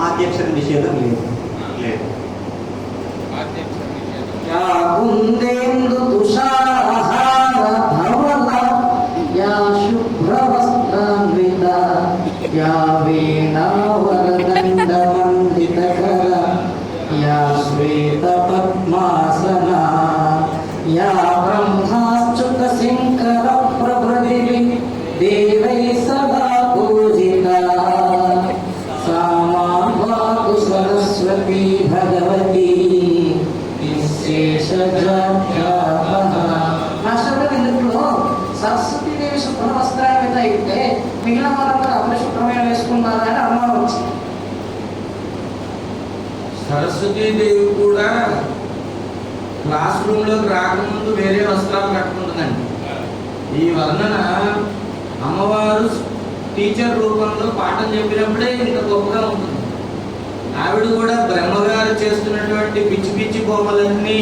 ఆద్యక్షర నిషేధం లేదు. కుందేందు తుషారహార ధవల yeah శుభ్రవస్త్రాన్విత yeah వీణావరదండ మండితకర yeah శ్వేత padmasana yeah బ్రహ్మాచ్యుత Shankara ప్రభృతి దేవై సదా పూజిత సామాన్వాకు సరస్వతి భగవతి ఇందులో సరస్వతీదేవి శుభ్ర వస్త్రాన్విత అయితే మిగిలిన వాళ్ళందరూ అపరిశుభ్రమైన వేసుకున్నారా అని అనుమానం వచ్చింది. సరస్వతీదేవి కూడా క్లాస్ రూమ్ లోకి రాకముందు వేరే వస్త్రాలు కట్టుకుంటుందండి. ఈ వర్ణన అమ్మవారు టీచర్ రూపంలో పాఠం చెప్పినప్పుడే ఇంత గొప్పగా ఉంటుంది. ఆవిడ కూడా బ్రహ్మగారు చేస్తున్నటువంటి పిచ్చి పిచ్చి బొమ్మలన్నీ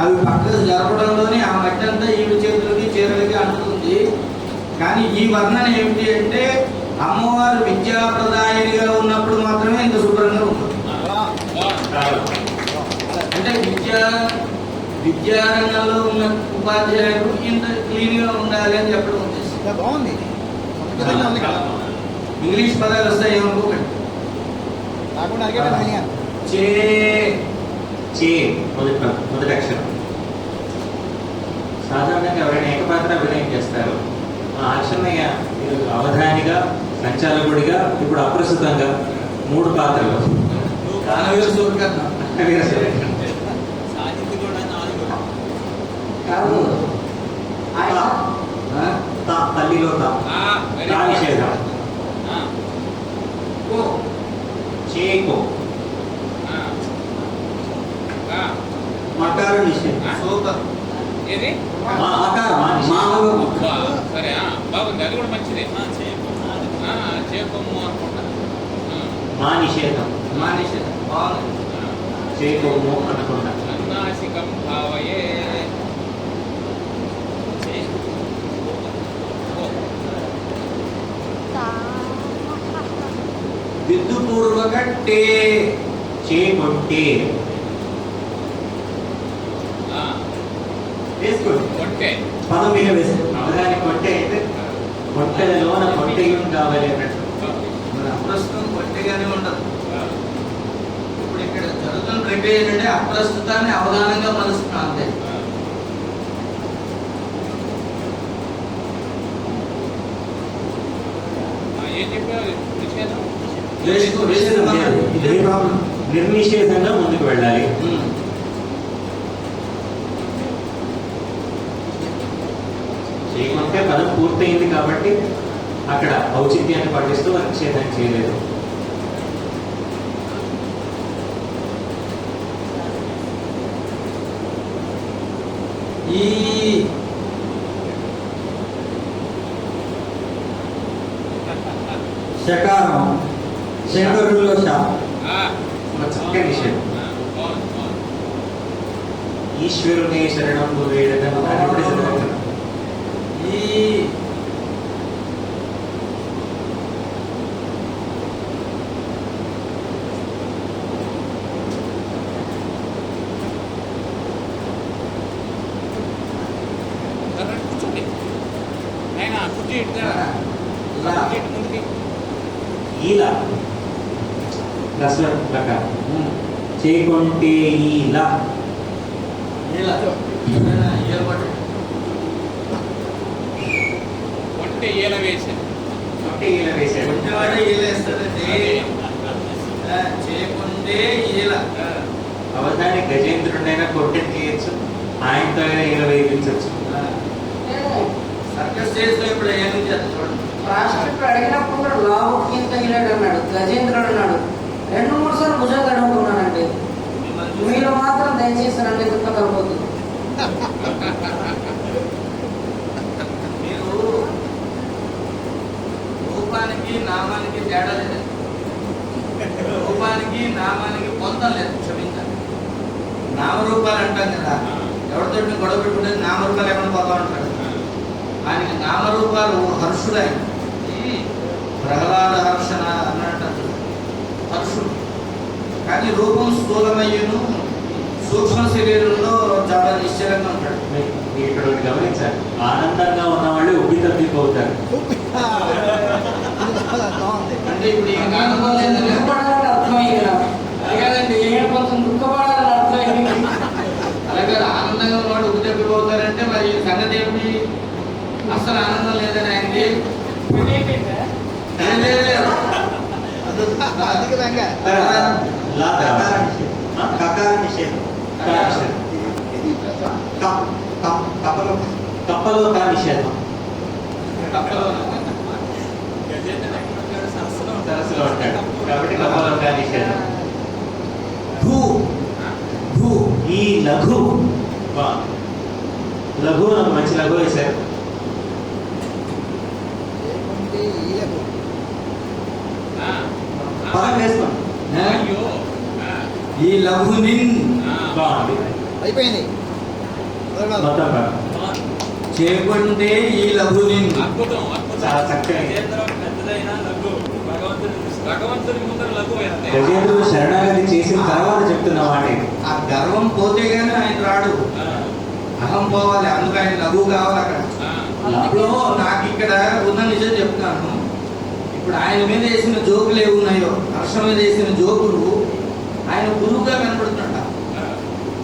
అవి పక్కకు జరపడంలోనే ఆ మట్టి అంతా ఈవిడ చేతులకి చీరలకి అంటుతుంది. కానీ ఈ వర్ణన ఏమిటి అంటే అమ్మవారు విద్యాప్రదాయినిగా ఉన్నప్పుడు మాత్రమే ఇంత శుభ్రంగా ఉంటుంది. అంటే విద్యారంగంలో ఉన్న ఉపాధ్యాయులు ఇంత క్లీన్ గా ఉండాలి అని చెప్పడం ఉద్దేశం. బాగుంది. ఇంగ్లీష్ పదాలు వస్తాయి ఏమనుకోకండి. మొదటి అక్షరం. సాధారణంగా ఎవరైనా ఏకపాత్ర అభినయం చేస్తారు. ఆ అక్షరమయ్య అవధానిగా, సంచాలకుడిగా, ఇప్పుడు అప్రస్తుతంగా 3 పాత్రలు. తల్లిలో నిషేధం. చేకో మకార నిషేధం. సరే బాగుంది, అది కూడా మంచిది. చేకోము అనుకుంటా. మా నిషేధం చేకోము అనుకుంటా. నాసికం భావయే విద్యుపూర్వక టే చేకొట్టే వేసుకోండి. కొట్టే పదం మీద వేసుకోండి. అవధాని కొట్టే అయితే కొట్టెలోన కొట్టేయం కావాలి అన్నట్టు. అప్రస్తుతం కొట్టేగానే ఉండదు. ఇప్పుడు ఇక్కడ జరుగుతున్న ప్రక్రియ ఏంటంటే అప్రస్తుతాన్ని అవధానంగా మలుస్తున్నాం అంతే. ఏం చెప్పారు? నిషేధం నిర్నిషేధంగా ముందుకు వెళ్ళాలి. చేయకుంటే పదం పూర్తయింది కాబట్టి అక్కడ ఔచిత్యాన్ని పాటిస్తూ నిషేధం చేయలేదు. ఈ శకారం శంకరుల్లో చక్కని నిషేధం. ఈశ్వరుని శరణం వేడడం ఈ కూర్చోండి. ఆయన కుర్చీ ముందుకి ఈల చేకొంటే ఈల కొంటే ఏల వేసాడు. అంటే ఈల వేసాడు. కొంచెవాడే ఈలేస్తాడండి. చేయకుంటే ఈల. అవధాని గజేంద్రుడైనా కొట్టె తీయచ్చు, ఆయనతో ఈల వేయించవచ్చు. సర్కస్ స్టేజ్ లో ఇప్పుడు ఏం చేస్తారు చూడండి. రాష్ట్రపతి అడిగినప్పుడు కూడా లావుకింత ఇలాడు అన్నాడు, గజేంద్రుడు అన్నాడు. 2-3 సార్లు భుజాలు అడుగుతున్నానండి. మీరు మాత్రం దయచేసి రండి కలబోతుంది. మీరు రూపానికి నామానికి తేడా లేదు. రూపానికి నామానికి పొందం లేదు. క్షమించాలి. నామరూపాలు అంటాం కదా, ఎవరితో గొడవ పెట్టుకుంటే నామరూపాలు ఏమైనా పోతా ఉంటాడు. ఆయనకి నామరూపాలు హర్షుడైన ప్రహ్లాద హర్షణ అన్నట్టు హర్షుడు, కానీ రూపం స్థూలమయ్యను, సూక్ష్మ శరీరంలో చాలా నిశ్చలంగా ఉంటాడు. మీరు ఇక్కడ ఒకటి గమనించాలి, ఆనందంగా ఉన్న వాళ్ళు ఉబ్బి తప్పిపోతారు. అంటే ఇప్పుడు ఈ ఆనందం లేదని దుఃఖపడాలని అర్థమైంది నాకు. అలాగేనండి, నేను కొంచెం దుఃఖపడాలని అర్థమైంది. అలాగే ఆనందంగా ఉన్నవాడు ఉబ్బి తప్పిపోతారంటే మరి ఈ సంగతి ఏమిటి? అసలు ఆనందం లేదని ఆయనకి కకార నిషేధం. కప్పలో కా నిషేధం. సరస్సులో ఉంటాడు కాబట్టి కప్పలో కా నిషేధం. భూ భూ ఈ లఘు లఘు నాకు మంచి లఘు వేశారు. పదం వేసుకోండి. అయ్యో ఈ లఘుని బాగుంది అయిపోయింది. మొత్తం బాగా. చేపంటే ఈ లఘుని అద్భుతం అద్భుతం. చాలా చక్కగా. పెద్దదైన లఘు భగవంతుని ముందర లఘు ఎంత గజేంద్రుడు శరణాగతి చేసిన తర్వాత చెప్తున్న వాటి ఆ గర్వం పోతే గానీ ఆయన రాడు. అహం పోవాలి, అందుకు ఆయన లఘు కావాలి. అక్కడ ఇప్పుడు నాకు ఇక్కడ ఉన్న నిజం చెప్తాను. ఇప్పుడు ఆయన మీద వేసిన జోకులు ఏవి ఉన్నాయో, హర్షం మీద వేసిన జోకులు ఆయన గురువుగా కనపడుతుంట.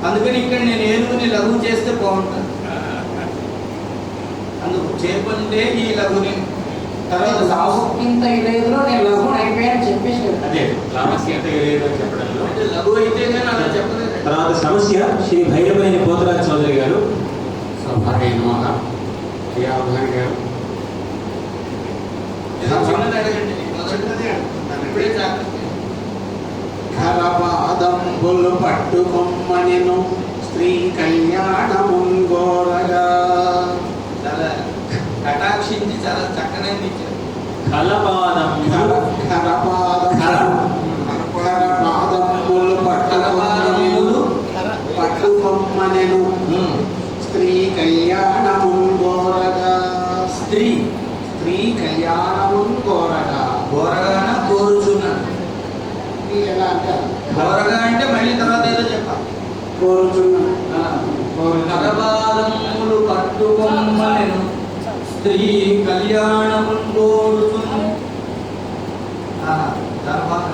అందుకని ఇక్కడ నేను ఏనుగుని లఘు చేస్తే బాగుంటాను. అందుకు చేపంటే ఈ లఘుని. తర్వాత లావుకింత ఇలేదులో నేను లఘుని అయిపోయాను చెప్పేసి అదే లామస్యంత లేదు అని చెప్పడంలో. అంటే లఘు అయితే కానీ అలా చెప్పలేదు. తర్వాత సమస్య శ్రీ భైరవేని పోతరాజు చౌదరి గారు. ఏదో చిన్నది అడగండి, మొదటిది ఇప్పుడే జాగ్రత్త. ఘనపాదంబులు పట్టుకొమ్మనెను స్త్రీ కళ్యాణముంగోరగా. చాలా కటాక్షించి చాలా చక్కనే ఇచ్చారు. కలపాదములు ఘనపాదంబులు పట్టుకొమ్మనెను స్త్రీ కళ్యాణముంగోరగా. స్త్రీ స్త్రీ కళ్యాణముంగోరగా. ఘోరగాన కోరుచున్నాను. ఇది ఎలా అంటారు? ఘోరగా అంటే మళ్ళీ తర్వాత ఏదో చెప్పాలి. కోరుచున్నాను. కరపాదములు పట్టుకొమ్మనెను స్త్రీ కళ్యాణమున్ కోరుచును. తర్వాత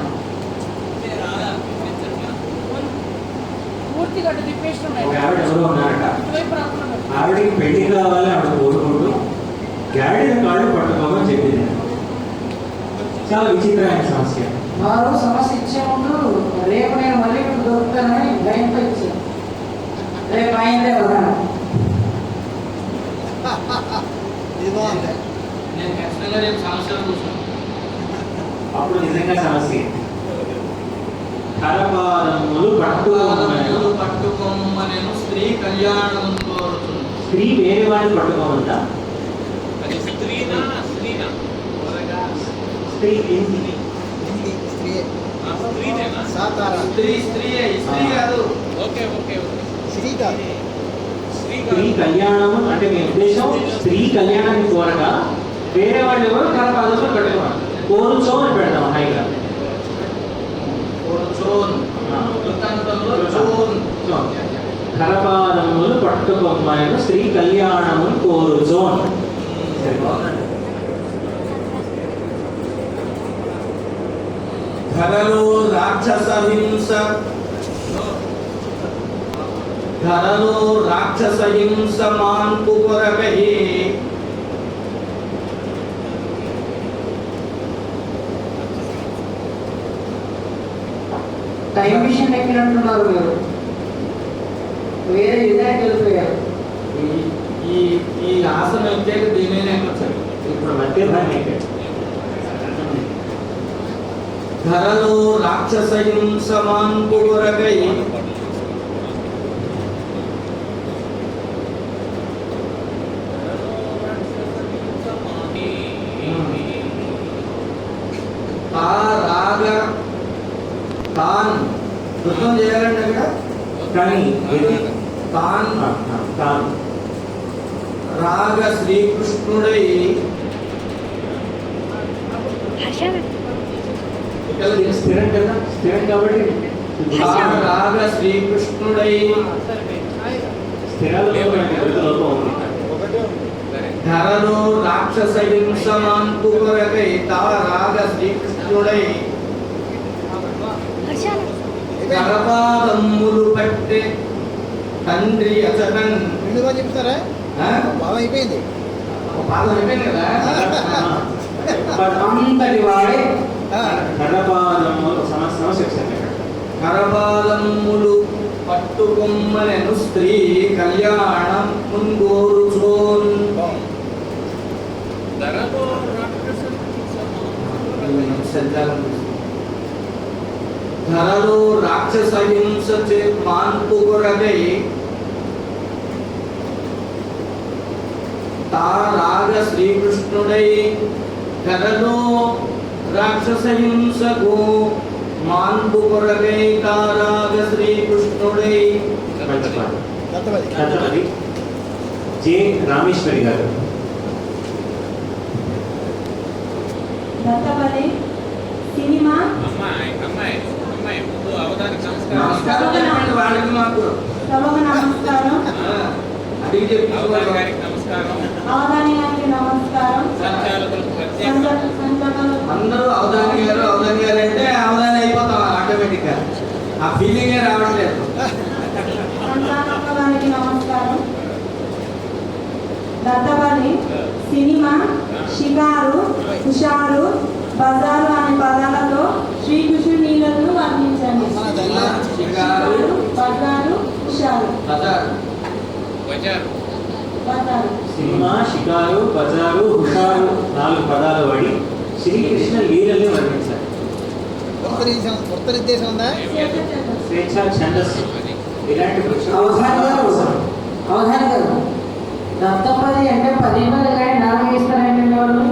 పూర్తిగా అటు తిప్పేస్తున్నాయి. ఒక ఆవిడ ఎవరో ఉన్నారట. ఇటువైపు రాకుండా ఆవిడకి పెళ్లి కావాలి ఆవిడ కోరుకుంటూ గాడిద కాళ్ళు పట్టుకోమని చెప్పింది. చాలా విచిత్రమైన సమస్య. వారు సమస్య ఇచ్చే ముందు రేపు నేను మళ్ళీ మీకు దొరుకుతానని లైన్పై ఇచ్చాను. రేపు అయిందే వదన. నేను ఖచ్చితంగా రేపు సమస్యలు కూర్చున్నాను. అప్పుడు నిజంగా సమస్య. కరపాదములు పట్టుకోమని. పట్టుకొమ్మనెను స్త్రీ కళ్యాణమున్ కోరుచును. స్త్రీ వేరే వాడిని పట్టుకోమందా? అది స్త్రీనా స్త్రీనా స్త్రీ ఏంటి? స్త్రీనేనా? స్త్రీ స్త్రీ స్త్రీ కాదు. ఓకే ఓకే ఓకే స్త్రీ స్త్రీ కళ్యాణము అంటే మీ ఉద్దేశం స్త్రీ కళ్యాణాన్ని కోరగా వేరే వాళ్ళు ఎవరు కరపాదములు కట్టుకోవాలి. కోరుచో అని పెడతాం హాయిగా. చోన్ వృత్తాంతంలో చోన్. కరపాదములు పట్టుకొమ్మని స్త్రీ కళ్యాణము కోరుచోన్. ధరలో రాక్షస హింస, ధరలో రాక్షస హింస మాన్పు కొరకై టైం మిషన్ ఎక్కినట్టున్నారు మీరు. వేరే యుద్ధానికి వెళ్ళిపోయారు. ఈ ఈ ఆసనం అయితే దీనినే ఎక్కొచ్చారు. ఇప్పుడు మధ్యభాగం ఎక్కాడు. ధరలో రాక్షస హింస మాన్పు కొరకై ఆ రాగ తాన్ వృత్తం చేయాలండి అక్కడ. కానీ ఇది తాన్ తాను రాగ శ్రీకృష్ణుడై ఇది స్థిరం కదా, స్థిరం కాబట్టి రాగ శ్రీకృష్ణుడై స్థిరాలు లోపం ఉంది. ధరలో రాక్షస హింసమాంతు కొరకై తవ రాగ శ్రీకృష్ణుడై కరపాదమ్ములు పట్టే తండ్రి అచటన్. రెండు రోజు చెప్తారా బాగా అయిపోయింది. ఒక పాదం అయిపోయింది కదా. అంతటి వాడే కర్రపాదములు సమస్య వచ్చింది. కరపాదమ్ములు పట్టుకొమ్మనెను స్త్రీ కళ్యాణం ముంగోరుచోన్. ధరలో రాక్షస ధరలో రాక్షస హింస చే మాన్పు కొరకై తా రాగ శ్రీకృష్ణుడై. ధరలో రాక్షస హింసకు మాన్పు కొరకై తా రాగ శ్రీకృష్ణుడై. మంచి పాట. దత్తపది దత్తపది జె రామేశ్వరి గారు. దత్తపది సినిమా అమ్మాయి అమ్మాయి అమ్మాయి ముందు అవధానికి నమస్కారం. నమస్కారం చెప్పండి వాళ్ళకి మాకు. సభకు నమస్కారం. అడిగి అవధాని చెప్పి గారికి నమస్కారం. అవధాని గారికి నమస్కారం. సంచాలకులకు ప్రత్యేక సంచాలకులకు అందరూ అవధాని గారు అంటే అవధాని అయిపోతాం ఆటోమేటిక్ గా. ఆ ఫీలింగే రావట్లేదు. సంచాలకుల గారికి నమస్కారం. దత్తపది సినిమా షికారు హుషారు బజారు అనే పదాలతో శ్రీకృష్ణుడి లీలలను వర్ణించండి. షికారు, బజారు హుషారు. బజార్. బజార్ బజారు సినిమా, షికారు, బజారు, హుషారు 4 పదాలు వాడి శ్రీకృష్ణ లీలని వర్ణించారు. కొత్త నిర్దేశం ఉందా? స్వేచ్ఛ, ఛందస్సు ఇలాంటి అవధాని గారు దత్తపది అంటే 10 కానీ 4 ఇస్తారండి వాళ్ళు.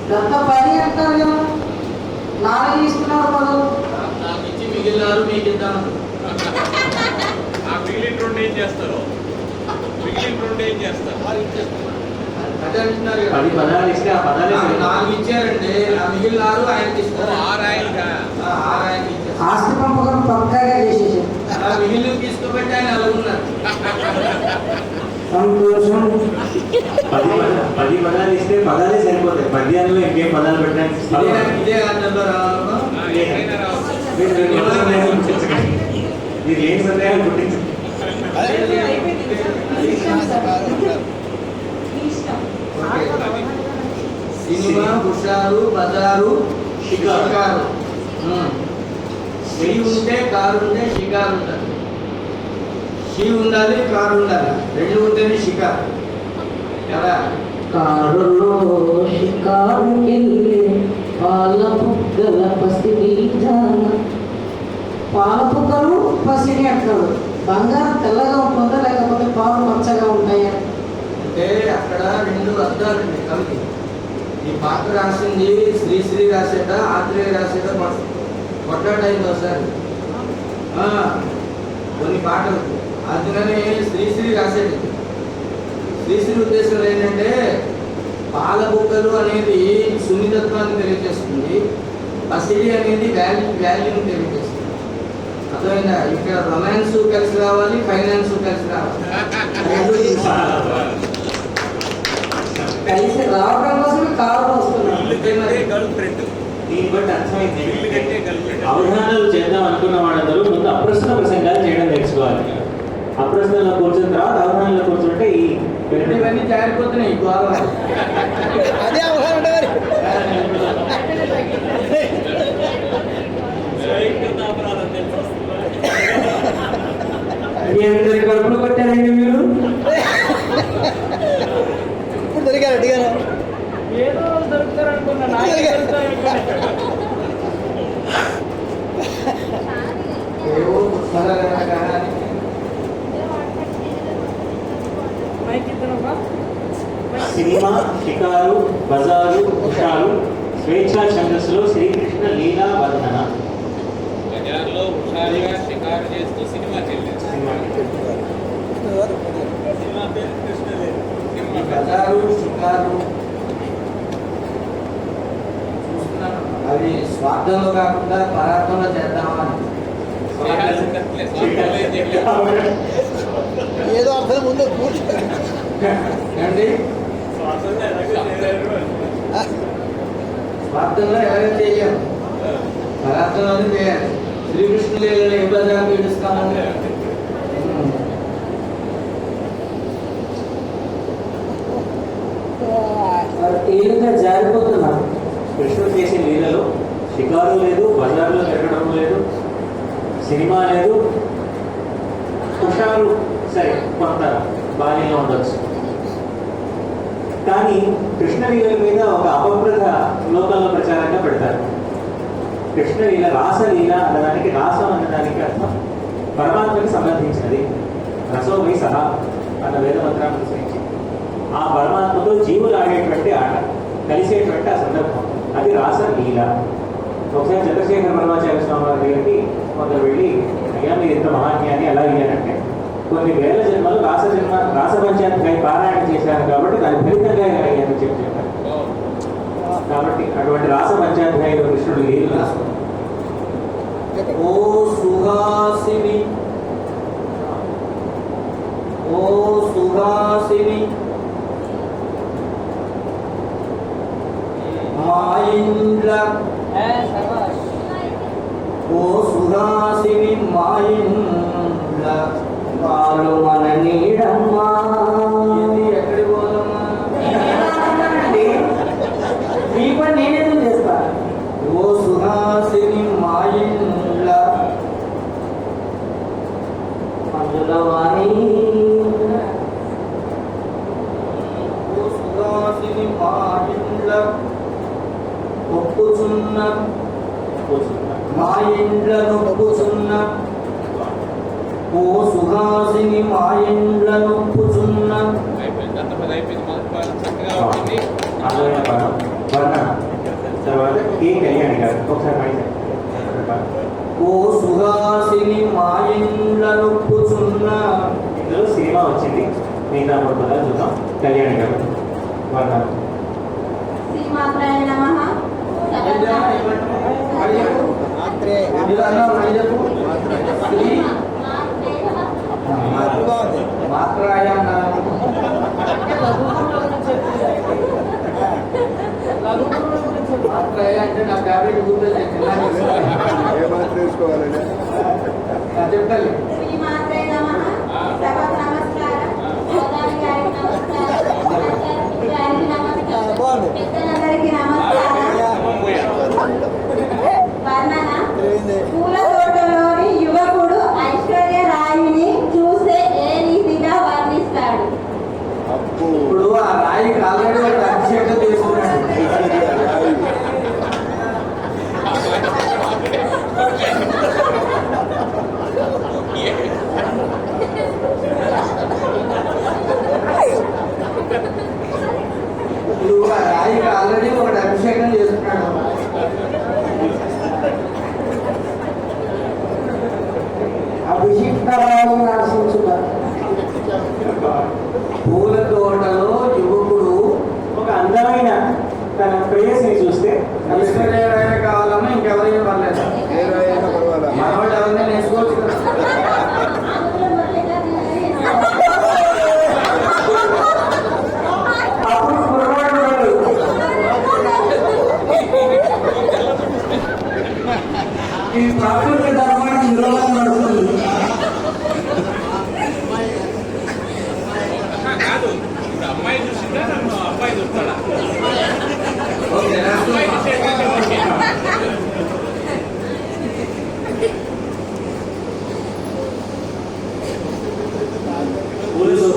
దత్తపది అంటారు కదా, 4 ఇస్తున్నారు పదవులు. నాకు ఇచ్చి మిగిలినారు మీకు ఇద్దాం. ఆ మిగిలిన 2 ఏం చేస్తారు? మిగిలిన 2 ఏం చేస్తారు? అదే అంటున్నారు కదా. 10 పదాలు ఇస్తే ఆ పదాలే నాకు సరిపోతాయి. 4 ఇచ్చారండి. ఆ మిగిలినారు ఆయనకి ఇస్తారు. 6 ఆయనగా 6 ఆయనకి ఇచ్చారు. ఆస్తి పంపకం పక్కాగా చేసేసారు. ఆ మిగిలిన తీసుకుపెట్టి ఆయన అలా ఉన్నారు. సంతోషం. 10 పదాలు ఇస్తే పదాలే సరిపోతాయి. పద్యాల్లో ఇంకేం పదాలు పెట్టడానికి స్థలం లేదు. ఇదే గంటల్లో రావాలమ్మా. ఎక్కడైనా రావచ్చు. మీరు రెండు సందేహాలు పుట్టించకండి. మీరు ఏం సందేహాలు పుట్టించండి. సినిమా, హుషారు, బజారు, షికారు. శ్రీ ఉంటే కారు ఉంటే షికారు ఉండాలి. షీ ఉండాలి, కారు ఉండాలి. 2 ఉంటేనే షికారు కదా. కారులో షికారుకెళ్ళి పాల బుగ్గల పసిడి జాన. పాల బుగ్గలు పసిడి అంటాడు. బంగారం తెల్లగా ఉంటుందా లేకపోతే పాలు పచ్చగా ఉంటాయా? అంటే అక్కడ 2 అర్థాలు ఉన్నాయి కవికి. ఈ పాట రాసింది శ్రీశ్రీ రాసేట, ఆత్రేయ రాసేట కొట్టాడైంది ఒకసారి కొన్ని పాటలు. అందుకని శ్రీశ్రీ రాసేది. శ్రీశ్రీ ఉద్దేశం ఏంటంటే పాల బుగ్గలు అనేది సున్నితత్వాన్ని తెలియజేస్తుంది, పసిడి అనేది వాల్యూని తెలియజేస్తుంది. అర్థమైందా? ఇక్కడ రొమాన్స్ కలిసి రావాలి, ఫైనాన్స్ కలిసి రావాలి. కలిసి రావడం కోసమే కారు వస్తున్నాడు. ఇల్లు కట్టే గర్ల్ ఫ్రెండ్. దీన్ని బట్టి అర్థమైంది. ఇల్లు కట్టే గర్ల్ ఫ్రెండ్. అవధానాలు చేద్దాం అనుకున్న వాళ్ళందరూ ముందు అప్రశ్న ప్రసంగాలు చేయడం నేర్చుకోవాలి. అప్రశ్నలో కూర్చున్న తర్వాత అవధానంలో కూర్చుంటే ఈ ఇవన్నీ జారిపోతున్నాయి. అదే అవసరం ఉంటుంది. అందరి కడుపులు కొట్టారండి మీరు. ఇప్పుడు దొరికారు అడిగారు. ఏదో దొరుకుతారు అనుకున్నా నాకే దొరుకుతారు సినిమా, షికారు, బజారు, హుషారు, స్వేచ్ఛా ఛందస్సులో శ్రీకృష్ణ లీలా వర్ణన. బజార్లో హుషారుగా షికారు చేస్తూ సినిమా చెల్లింది. సినిమా పేరు కృష్ణలేదు. బజారు, షికారు అది స్వార్థంలో కాకుండా పరార్థంలో చేద్దామని. ఏదో అర్థం ముందు పూర్తి ఏమండి స్వార్థంలో ఎవరైనా చేయలేము, పరార్థంలోనే చేయాలి. శ్రీకృష్ణుడు ఏ బజారు పీడిస్తామని తేలిగ్గా జారిపోతున్నారు. కృష్ణుడు చేసే లీలలో షికారు లేదు, బజార్లో తిరగడం లేదు, సినిమా లేదు, హుషారు సరే కొంత బాల్యంలో ఉండొచ్చు. కానీ కృష్ణలీల మీద ఒక అపప్రథ లోకంలో ప్రచారంగా పెడతారు. కృష్ణలీల రాసలీల అన్నదానికి, రాసం అన్నదానికి అర్థం పరమాత్మకి సంబంధించినది. రసోమై సహా అన్న వేద మంత్రాన్ని అనుసరించి ఆ పరమాత్మతో జీవులు ఆడేటువంటి ఆట, కలిసేటువంటి ఆ సందర్భం, అది రాసలీల. ఒకసారి చంద్రశేఖర పరమాచార్య స్వామి వారి దగ్గరికి కొందరు వెళ్ళి, అయ్యా మీరు ఇంత మహాజ్ఞాని ఎలా అయ్యారంటే, కొన్ని వేల జన్మలు రాసపంచాధ్యాయ పారాయణ చేశాను కాబట్టి దాని ఫలితంగా అయ్యానని చెప్పారు. కాబట్టి అటువంటి రాసపంచాధ్యాయులు కృష్ణుడు లీలు రాసు. ఓ సుహాసిని, ఓ సుహాసిని మా ఇండ్ల, ఓ సుహాసిని మా ఇండ్ల పాలు మన నీడమ్మా. ఎక్కడికి పోదమ్మా? మీ పని నేనేదో చేస్తా. ఓ సుహాసిని మా ఇండ్ల అందులో వాణి, ఓ సుహాసిని మా ఇండ్ల ఒప్పుచున్న, మా ఇండ్ల నొప్పుచున్న, ఓ సుహాసిని మా ఇండ్ల నొప్పుచున్న. అయిపోయింది, అంత పది అయిపోయింది. మొదటి పాలు చక్కగా వచ్చింది. అద్వైత పదం వర్ణన. తర్వాత ఏ కళ్యాణి గారు ఒకసారి పైన ఓ సుహాసిని మా ఇండ్ల నొప్పుచున్న. ఇందులో సినిమా వచ్చింది, మిగతా మూడు పదాలు చూద్దాం. కళ్యాణి గారు వర్ణన. శ్రీమాత్రాయ నమః. మాత్రే మీరు అన్నారు మళ్ళీ చెప్పు. శ్రీ బాగుంది. మాత్రాయ అన్నారు. మాత్రాయ అంటే నా ఫేవరెట్ గుర్తొచ్చింది. చెప్తాను. శ్రీమాత్రాయ నమః. సభకు నమస్కారం. సోదరి గారికి నమస్కారం. గారికి నమస్కారం. బాగుంది. పెద్దలందరికీ నమస్కారం. వర్ణన. పూల తోటలోని యువకుడు ఐశ్వర్య రాయిని చూస్తే ఏ రీతిగా వర్ణిస్తాడు? ఇప్పుడు ఆ రాయికి ఆల్రెడీ వాడు అభిషేకం చేసుకున్నాడు. ఇప్పుడు ఆ రాయికి ఆల్రెడీ ఒకటి అభిషేకం చేసుకున్నాడు. అభిషిక్తరాలు ఆశించున్నారు. పూల తోటలో యువకుడు ఒక అందమైన తన ప్రేయసిని చూస్తే ఐశ్వర్యరాయ కావాలన్నా ఇంకెవరైనా పర్లేదు. మనవాళ్ళు ఎవరైనా నేర్చుకోవచ్చు కదా. అందులో మొదటిగా అప్పుడు కుర్రవాడు ఉన్నాడు. ఈ ప్రాకృతిక ధర్మానికి విరోధం నడుస్తుంది. కాదు, ఇప్పుడు అమ్మాయి చూసిందా నన్ను అబ్బాయి చూస్తాడా? ఓకే, అమ్మాయి చూసేటంటే ఓకే. ఊరిలో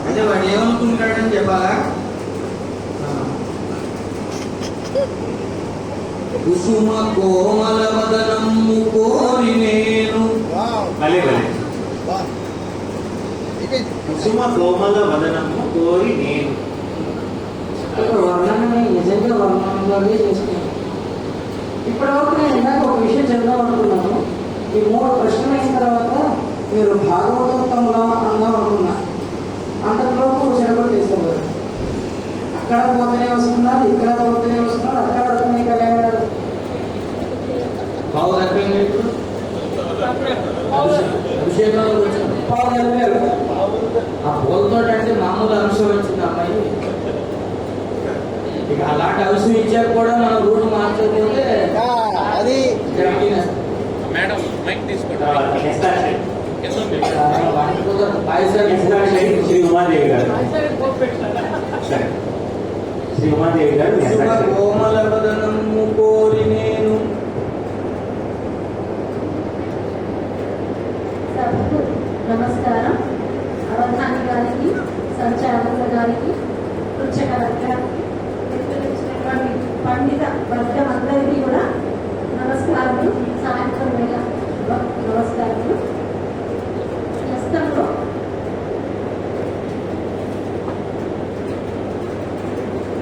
అంటే వాడు ఏమనుకుంటాడని చెప్పాలా? కుసుమ కోమల వదనము కోరి నేను. భలే భలే. కుసుమ కోమల వదనము కోరి నేను. ఇప్పుడు వర్ణనని నిజంగా వర్ణనలోనే చేసుకున్నాను. ఇప్పటివరకు నేను ఇందాక ఒక విషయం చెప్దాం అనుకున్నాను. ఈ 3 ప్రశ్నలు అయిన తర్వాత మీరు భాగవతోత్తములా అందాం అనుకున్నా. అంతలోపు చెడగొట్టు తీసుకోవాలి. అక్కడ పోతూనే వస్తున్నారు, ఇక్కడ పోతూనే వస్తున్నారు, అక్కడ వస్తున్నాయి కళ్యాణాలు. బాగు అయిపోయింది. ఇప్పుడు అభిషేకంలో వచ్చింది పావు గడిపారు. ఆ పూలతో అంటే మామూలు అంశం వచ్చింది అమ్మాయి. ఇక అలాంటి అంశం ఇచ్చాక కూడా మనం రూట్ మార్చకపోతే అది మేడం మైక్ తీసుకోండి. నెక్స్ట్ వాటికి కుదరదు. పాయసాలు శ్రీ ఉమాదేవి గారు. సరే పోపు పెట్టారా? సరే, శ్రీ ఉమాదేవి గారు next action. కోమల వదనము కోరి నేను సభకు నమస్కారం. అవధాని గారికి, సంచాలకుల గారికి, పృచ్ఛక వర్గానికి, నిర్వహించినటువంటి పండిత వర్గం అందరికీ కూడా నమస్కారములు. సాయంత్రం వేళ నమస్కారములు. హస్తంలో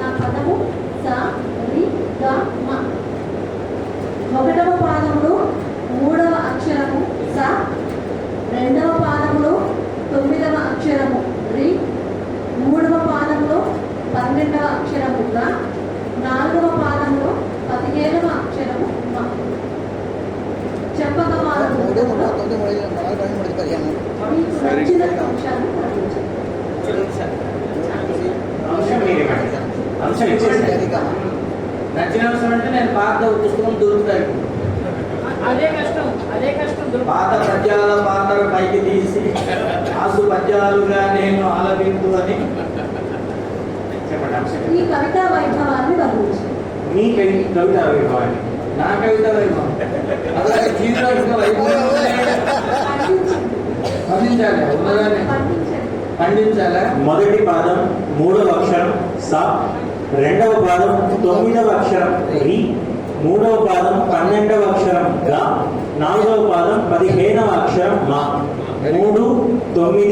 నా పదము సా రి గ మ. ఒకటవ పాదములు 3వ అక్షరము స, రెండవ పాదములో 9వ అక్షరము రి, 3వ పాదంలో 12వ అక్షరము గ, 4వ పాదంలో 17వ అక్షరము మ. చెప్పక పాదము మీకు నచ్చిన అంశాన్ని వర్ణించండి. అంశం మీరేమండి? అంశం ఇచ్చేసి నచ్చిన అంశం అంటే నేను పాత పుస్తకం దొరుకుతాయి. అదే కష్టం పాత పద్యాల పాత్ర పైకి తీసి ఆసు పద్యాలుగా నేను ఆలపించు అని చెప్పండి. అంశం ఈ కవితా వైభవాన్ని వర్ణించండి. మీ కవిత ఆవిర్భావాన్ని. నా కవిత వైభవం అదే జీవిత వైభవం పండించాలి. ఉన్నదాన్ని పండించండి. పండించాలా? మొదటి పాదం 3వ అక్షరం స, రెండవ పాదం 9వ అక్షరం రి, 3వ పాదం 12వ అక్షరం గ, 4వ పాదం 15వ అక్షరం మ. 3, 9,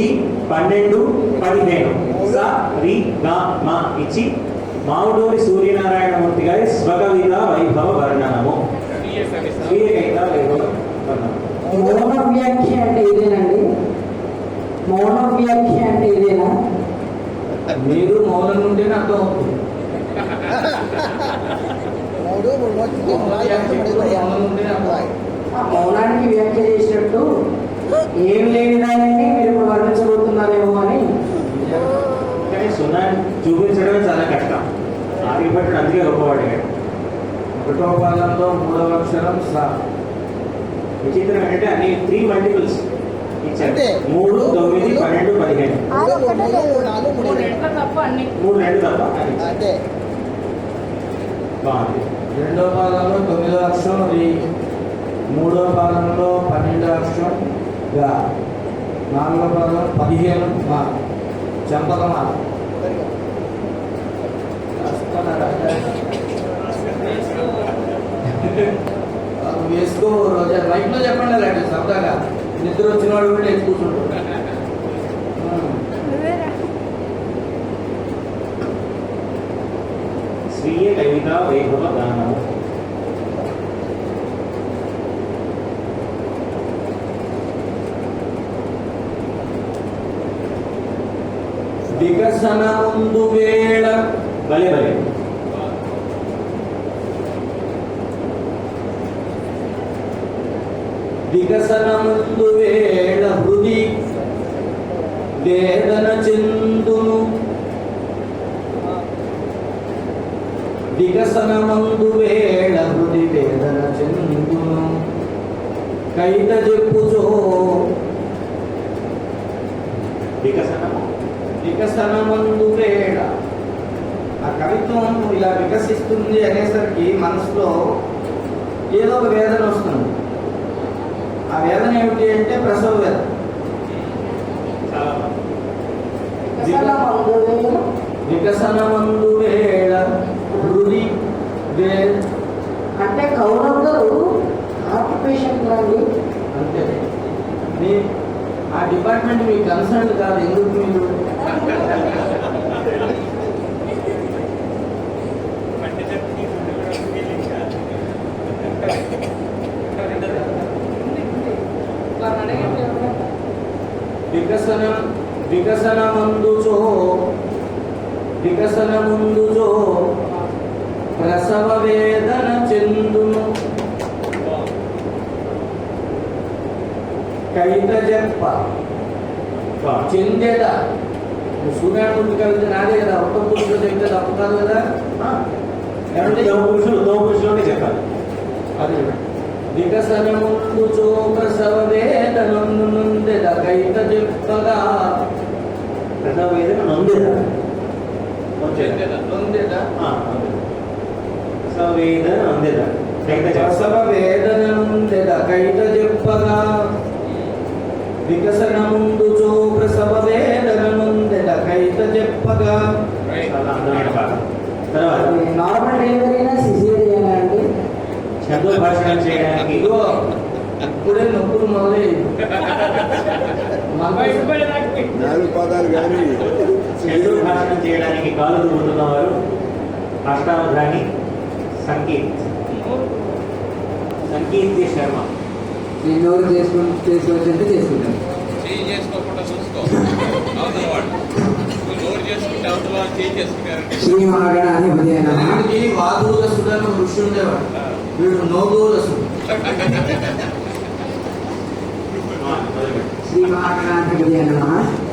12, 15 స రి గ మ ఇచ్చి మావుడూరి సూర్యనారాయణమూర్తి గారి స్వకవిత వైభవ వర్ణనము. స్వీయ కవిత వైభవ వర్ణనం. మౌన వ్యాఖ్య అంటే ఇదేనండి. మౌన వ్యాఖ్య అంటే ఇదేనా? మీరు మౌనం నుండి అర్థం అవుతుంది. మౌనం నుండి అర్థం. ఆ మౌనానికి వ్యాఖ్య చేసినట్టు ఏం లేని దానిని మీరు వర్ణించబోతున్నారేమో అని. కానీ సున్నాన్ని చూపించడమే చాలా కష్టం. ఆర్యభట్టుడు అందుకే గొప్పవాడిగాడు. ఒకటో పాదంలో 3వ అక్షరం స. విచిత్రం ఏంటంటే అన్ని 3 మల్టిపుల్స్ ఇచ్చారు. అంటే 3, 9, 12, 15 మూడు రెట్ల తప్ప అన్ని 3 2 తప్ప అది అంటే బాగుంది. రెండో పాదంలో 9వ అక్షరం రి, 3వ పాదంలో 12వ అక్షరం గ, 4వ పాదం 15 మా. చంపకమా వేసుకో రోజా. మైక్లో చెప్పండి అలాంటి సరదాగా. నిద్ర వచ్చిన వాడు కూడా ఎక్కువ కూర్చుంటాడు. స్వీయ కవిత వైభవ గానము. వికసన ముందు వేళ భలే భలే. వికసన ముందు వేళ హృది వేదన చెందును. వికసన మందు వేళ హృది వేదన చెందును. కైత చెప్పుచో వికసనము. వికసన మందు వేళ. ఆ కవిత్వం ఇలా వికసిస్తుంది అనేసరికి మనసులో ఏదో ఒక వేదన వస్తుంది. ఆ వేదన ఏమిటి అంటే ప్రసవ వేదన. చాలా బాగుంది. వికసన మందు వేళ హృది అంటే కౌరవ్ గారు హార్ట్ పేషెంట్ అండి. అంతే. మీ ఆ డిపార్ట్మెంట్ మీకు కన్సర్న్ కాదు. ఎందుకు మీరు వికసన మందు వికసనముందుజో ప్రసవ వేదన చెందును కవిత చెప్ప చెందేద సూర్యాడు కవిత నాదే కదా ఉత్తమ పురుషులు చెప్తే తప్పు కాదు కదా ఉత్తమ పురుషులోనే చెప్పాలి. అది వికసనముందుచో ప్రసవ వేదనందు నుండెద కైత చెప్పగా ప్రసవ వేదన నొందేదా నొందెద ప్రసవ వేదన నొందేదా ప్రసవ వేదన నుండెద కైత చెప్పగా వికసనముందుచో ప్రసవ వేదన నుండెద కైత చెప్పగా. చాలా అందమైన పాట. తర్వాత నార్మల్ డెలివరీనా సిజేరియన్ అండి? శబ్ద భాషణం చేయడానికి ఇదిగో ఇప్పుడే నొప్పులు మొదలయ్యి నాలుగు పదాలు కానీ శబ్ద భాషణం చేయడానికి కాలు దువ్వుతున్న వారు అష్టావధాని సంకీర్తి శర్మ. నేను ఎవరు చేసుకోవచ్చంటే చేసుకుంటాను. చేంజ్ చేసుకోకుండా చూసుకో అవతల వాడు లోడ్ చేసుకుంటే అవతల వాళ్ళు చేంజ్ చేసుకుంటారంటే శ్రీ మహాగణాధిపతి వీడికి వాదూలసుడు అని ఒక ఋషి ఉండేవాడు. వీడు నోదూలసుడు. శ్రీ మహాగణాధిపతి నమ,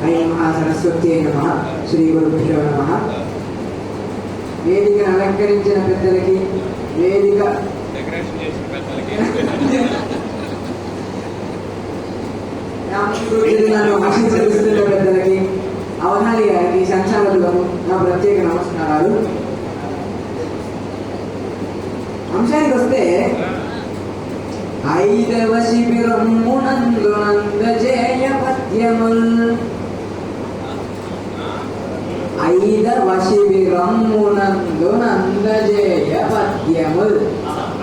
ఐ మహాసరస్వతి నమ, శ్రీ గురుభ్యో నమ. వేదికను అలంకరించిన పెద్దలకి, వేదిక డెకరేషన్ చేసిన పెద్దలకి నన్ను ఆశీర్వదిస్తున్న పెద్దలకి, అవధాని గారికి, సంచాలకులకు నా ప్రత్యేక నమస్కారాలు. అంశానికి వస్తే, ఐదవ శిబిరమునందు నందజేయ పద్యముల్, ఐదవ శిబిరమునందు నందజేయ పద్యముల్,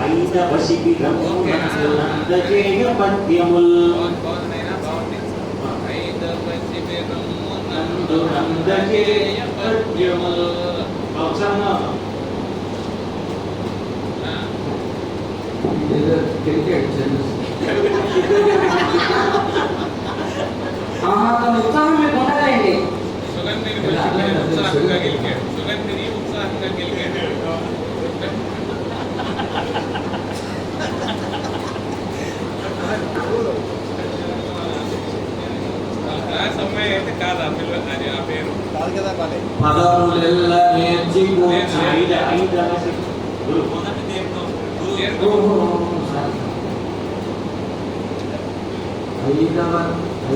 ఐదవ శిబిరమునందు నందజేయ పద్యముల్, నందజేయ పద్యముల్. ఉత్సాహం మీకు ఉండదండి. ఉత్సాహంగా గెలికాడు. సుగంధిని ఉత్సాహంగా గెలికాడు. క్లాస్ అమ్మాయి అయితే కాదు ఆ పిల్ల, అది ఆ పేరు కాదు కదా బాలే. పదములెల్ల నేర్చికో ఐదవ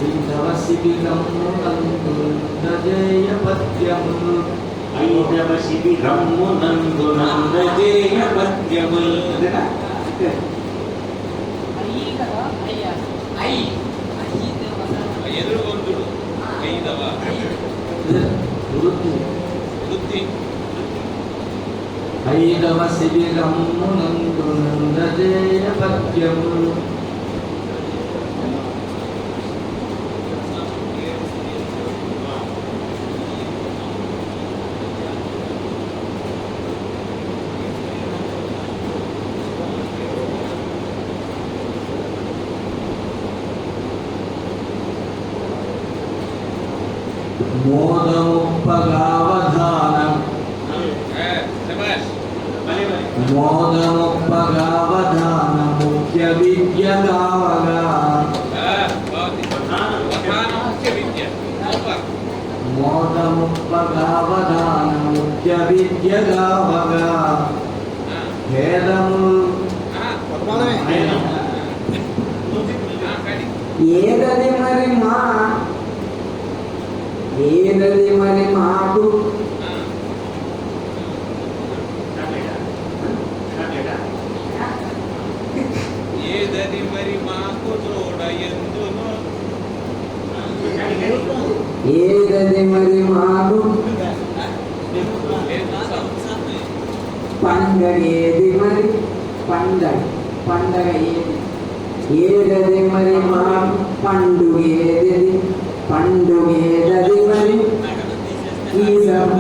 ఐదవ శిబిరము నందజేయ పద్యములు, ఐదవ శిబిరమునందు నందజేయ పద్యముల్. ఎదురుగొంతుడు ఐదవ వృత్తి ఐదవ శిబిరము నందు నందజేయ పద్యములు. మోదముప్పగావధానం శభాష్. మోదముప్పగావధాన ముఖ్య విద్య గావగా, బాగుంది. ప్రధాన ముఖ్య విద్య సూపర్. మోదముప్పగావధాన ముఖ్య విద్య గావగా, భేదములు పద్మాలే. ఏదది మరి మా, ఏదది మరి మాకు, ఏదని మరి మాకు తోడ ఎందును ఏదది మరి మాకు, పండగ ఏది మరి, పండగ ఏది, ఏదది మరి మాకు పండుగ ఏది, పండుగ ఏదది మరి ఈ సభ,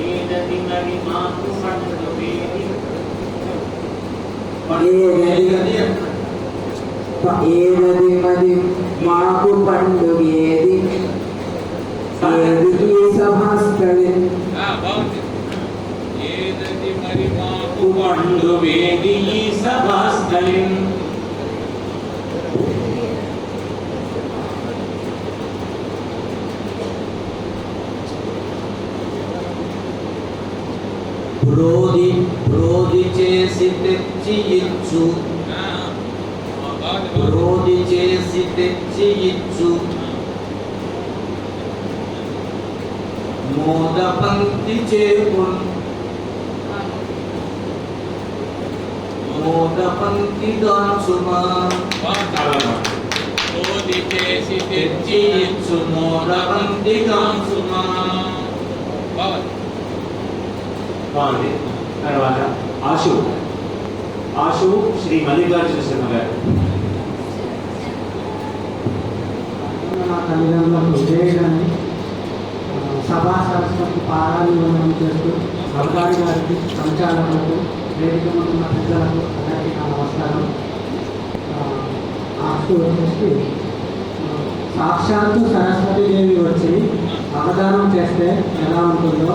ఏదది మరి మాకు పండుగేది, ఏదది మరి మాకు పండుగ ఏది, ఏది ఈ సభాస్థలి. బాగుంది. మండు వేది ఈ సభాస్థలిన్ బ్రోది చేసి తెచ్చి ఇచ్చు బాగుంది బ్రోది చేసి తెచ్చి ఇచ్చు మోద పంక్తి చేకున్ మోద పంక్తి గాంచుమా ఓది చేసి తెచ్చి తెచ్చి ఇచ్చు మోద పంక్తి గాంచుమా బాగుంది బాగుంది. తర్వాత ఆశు శ్రీ మల్లికార్జున శర్మ గారు. నా తల్లిదండ్రులకు విజయగాని సభా సరస్వతి పారాయణం చేస్తూ సర్దారి గారికి సంచాలకులకు వేదిక ముందు ఉన్న పెద్దలకు అందరికీ నా నమస్కారం. ఆస్తు వచ్చేసి సాక్షాత్తు సరస్వతీదేవి వచ్చి అవధానం చేస్తే ఎలా ఉంటుందో